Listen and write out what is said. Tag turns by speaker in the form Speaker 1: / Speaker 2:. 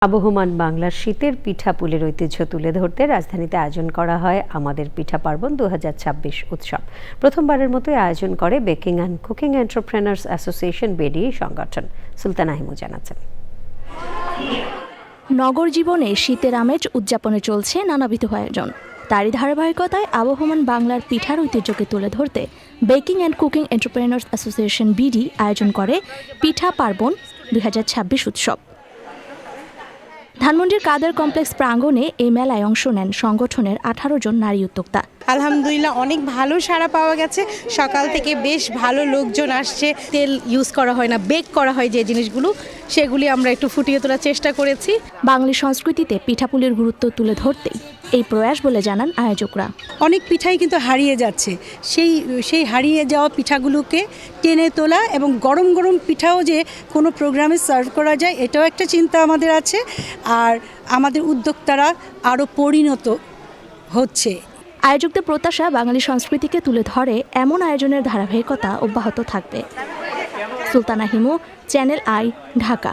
Speaker 1: আবহমান বাংলার শীতের পিঠাপুলির ঐতিহ্য তুলে ধরতে রাজধানীতে আয়োজন করা হয় আমাদের পিঠা পার্বণ 2026 উৎসব। প্রথমবারের মতো আয়োজন করে baking and cooking entrepreneurs association বেডি সংগঠন। সুলতানা হিমু জানাচ্ছেন।
Speaker 2: নগর জীবনে শীতের আমেজ উদযাপনে চলছে নানাবিধ আয়োজন। তারই ধারাবাহিকতায় আবহমান বাংলার পিঠার ঐতিহ্যকে তুলে ধরতে baking and cooking entrepreneurs association BD আয়োজন করে পিঠা পার্বণ 2026 উৎসব। ধানমন্ডির কাদের কমপ্লেক্স প্রাঙ্গণে এই মেলায় অংশ নেন সংগঠনের 18 জন নারী উদ্যোক্তা।
Speaker 3: আলহামদুলিল্লাহ অনেক ভালো সাড়া পাওয়া গেছে। সকাল থেকে বেশ ভালো লোকজন আসছে। তেল ইউজ করা হয় না, বেক করা হয় যে জিনিসগুলো, সেগুলি আমরা একটু ফুটিয়ে তোলার চেষ্টা করেছি।
Speaker 2: বাঙালি সংস্কৃতিতে পিঠাপুলির গুরুত্ব তুলে ধরতেই এই প্রয়াস বলে জানান আয়োজকরা।
Speaker 4: অনেক পিঠাই কিন্তু হারিয়ে যাচ্ছে, সেই হারিয়ে যাওয়া পিঠাগুলোকে টেনে তোলা এবং গরম গরম পিঠাও যে কোনো প্রোগ্রামে সার্ভ করা যায়, এটাও একটা চিন্তা আমাদের আছে। আর আমাদের উদ্যোক্তারা আরও পরিণত হচ্ছে।
Speaker 2: আয়োজকদের প্রত্যাশা বাঙালি সংস্কৃতিকে তুলে ধরে এমন আয়োজনের ধারাবাহিকতা অব্যাহত থাকবে। Sultana Himu, channel I, Dhaka.